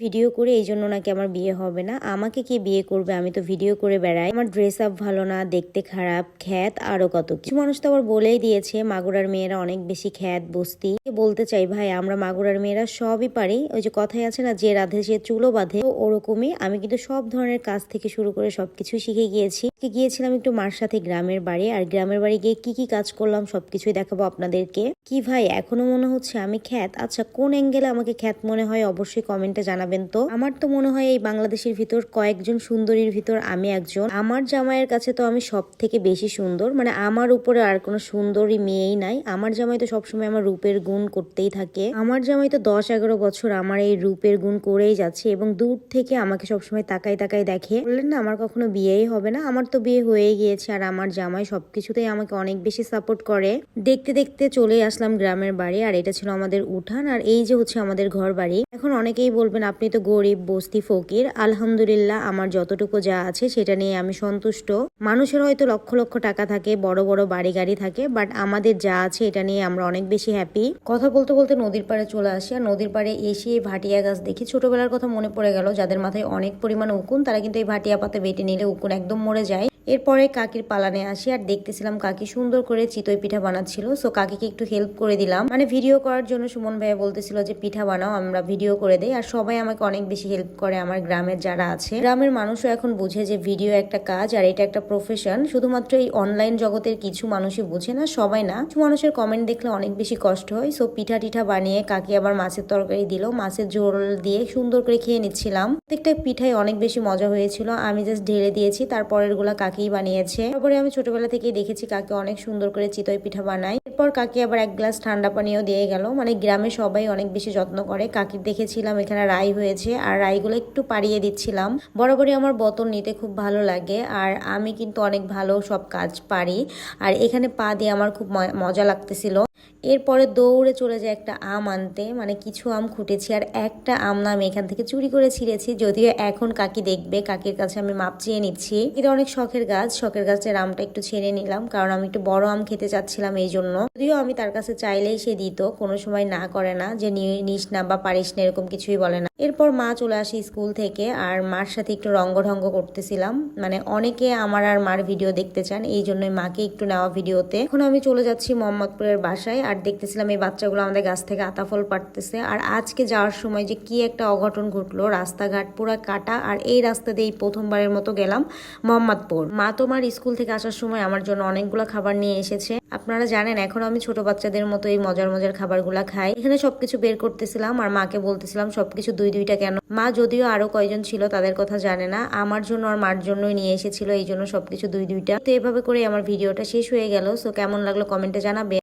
Video করে এই জন্য নাকি আমার বিয়ে হবে না। আমাকে কে বিয়ে করবে, আমি তো ভিডিও করে বেড়াই, আমার ড্রেস আপ ভালো না, দেখতে খারাপ, খ্যাত আরো কত কিছু। মানুষ তো আবার বলেই দিয়েছে মাগুরার মেয়েরা অনেক বেশি খ্যাত বস্তি। বলতে চাই ভাই, আমরা মাগুরার মেয়েরা সবই পারি। ওই যে কথাই আছে না, যে রাধে সে চুলো বাঁধে, তো ওরকমই আমি কিন্তু সব ধরনের কাজ থেকে শুরু করে সবকিছু শিখে গিয়েছি। গিয়েছিলাম একটু মার সাথে গ্রামের বাড়ি, আর গ্রামের বাড়ি গিয়ে কি কি কাজ করলাম সবকিছুই দেখাবো আপনাদেরকে। কি ভাই এখনো মনে হচ্ছে আমি খ্যাত? আচ্ছা, কোন অ্যাঙ্গেলে আমাকে খ্যাত মনে হয় অবশ্যই কমেন্টে জানাবেন। তো আমার তো মনে হয় এই বাংলাদেশের ভিতর কয়েকজন সুন্দরীর ভিতর আমি একজন। আমার জামাইয়ের কাছে তো আমি সব থেকে বেশি সুন্দর, মানে আমার উপরে আর কোনো সুন্দরী মেয়েই নাই। আমার জামাই তো সবসময় আমার রূপের গুণ করতেই থাকে। আমার জামাই তো 10-11 বছর আমার এই রূপের গুণ করেই যাচ্ছে, এবং দূর থেকে আমাকে সবসময় তাকাই তাকাই দেখে। বললেন না আমার কখনো বিয়েই হবে না, আমার তো বিয়ে হয়ে গিয়েছে। আর আমার জামাই সবকিছুতেই আমাকে অনেক বেশি সাপোর্ট করে। দেখতে দেখতে চলে আসলাম গ্রামের বাড়ি, আর এটা ছিল আমাদের উঠান, আর এই যে হচ্ছে আমাদের ঘর বাড়ি। এখন অনেকেই বলবেন আপনি তো গরিব বস্তি ফকির। আলহামদুলিল্লাহ, আমার যতটুকু যা আছে সেটা নিয়ে আমি সন্তুষ্ট। মানুষের হয়তো লক্ষ লক্ষ টাকা থাকে, বড় বড় বাড়ি গাড়ি থাকে, বাট আমাদের যা আছে এটা নিয়ে আমরা অনেক বেশি হ্যাপি। কথা বলতে বলতে নদীর পাড়ে চলে আসি, আর নদীর পাড়ে এসে এই ভাটিয়া গাছ দেখি। ছোটবেলার কথা মনে পড়ে গেল। যাদের মাথায় অনেক পরিমাণে উকুন, তারা কিন্তু এই ভাটিয়া পাতা বেটে নিলে উকুন একদম মরে যায়। এরপরে কাকির পালানে আসি, আর দেখতেছিলাম কাকি সুন্দর করে চিতই পিঠা বানাচ্ছিল। সো কাকিকে একটু হেল্প করে দিলাম, মানে ভিডিও করার জন্য। সুমন ভাইয়া বলতেছিল যে পিঠা বানাও, আমরা ভিডিও করে দেই। আর সবাই আমাকে অনেক বেশি হেল্প করে, আমার গ্রামের যারা আছে। গ্রামের মানুষও এখন বুঝে যে ভিডিও একটা কাজ আর এটা একটা প্রফেশন। শুধুমাত্র এই অনলাইন জগতের কিছু মানুষই বুঝে না, সবাই না। কিছু মানুষের কমেন্ট দেখলে অনেক বেশি কষ্ট হয়। সো পিঠা টিঠা বানিয়ে কাকি আবার মাছের তরকারি দিল, মাছের ঝোল দিয়ে সুন্দর করে খেয়ে নিচ্ছিলাম। প্রত্যেকটা পিঠাই অনেক বেশি মজা হয়েছিল। আমি জাস্ট ঢেলে দিয়েছি, তারপরের গুলা কাকি বানিয়েছে। তারপরে আমি ছোটবেলা থেকেই দেখেছি কাকি অনেক সুন্দর করে চিতই পিঠা বানায়। এরপর কাকি আবার এক গ্লাস ঠান্ডা পানিও দিয়ে গেল। মানে গ্রামে সবাই অনেক বেশি যত্ন করে। কাকির দেখেছিলাম এখানে রাই হয়েছে, আর রাইগুলো একটু পাড়িয়ে দিচ্ছিলাম। বরাবরই আমার বোতল নিতে খুব ভালো লাগে, আর আমি কিন্তু অনেক ভালো সব কাজ পারি। আর এখানে পা দিয়ে আমার খুব মজা লাগতেছিল। এরপরে দৌড়ে চলে যায় একটা আম আনতে, মানে কিছু আম খুঁটেছি, আর একটা আম না আমি এখান থেকে চুরি করে ছিঁড়েছি। যদিও এখন কাকি দেখবে, কাকির কাছে আমি মাপ চেয়ে নিচ্ছি। এটা অনেক শখের গাছ, শখের গাছের আমটা একটু ছেড়ে নিলাম, কারণ আমি একটু বড় আম খেতে চাচ্ছিলাম এই জন্য। যদিও আমি তার কাছে চাইলেই সে দিত, কোনো সময় না করে না, যে নিস না বা পারিস না এরকম কিছুই বলে না। এরপর মা চলে আসি স্কুল থেকে, আর মার সাথে একটু রঙ্গ করতেছিলাম। মানে অনেকে আমার আর মার ভিডিও দেখতে চান, এই জন্যই মাকে একটু নেওয়া ভিডিওতে। এখন আমি চলে যাচ্ছি মোহাম্মদপুরের বাসায়, আর দেখতেছিলাম এই বাচ্চাগুলো আমাদের গাছ থেকে আতাফল পাড়তেছে। আর আজকে যাওয়ার সময় যে কি একটা অঘটন ঘটলো, রাস্তাঘাট পুরো কাটা। আর এই রাস্তা দিয়ে প্রথমবারের মতো গেলাম মোহাম্মদপুর। মা তোমার স্কুল থেকে আসার সময় আমার জন্য অনেকগুলো খাবার নিয়ে এসেছে। আপনারা জানেন এখন আমি ছোট বাচ্চাদের মতো এই মজার মজার খাবারগুলা খাই। এখানে সবকিছু বের করতেছিলাম, আর মাকে বলতেছিলাম সবকিছু দুই দুইটা কেন। মা যদিও আরো কয়জন ছিল তাদের কথা জানে না, আমার জন্য আর মার জন্যই নিয়ে এসেছিল, এই জন্য সবকিছু দুই দুইটা। তো এভাবে করে আমার ভিডিওটা শেষ হয়ে গেল। সো কেমন লাগলো কমেন্টে জানাবে।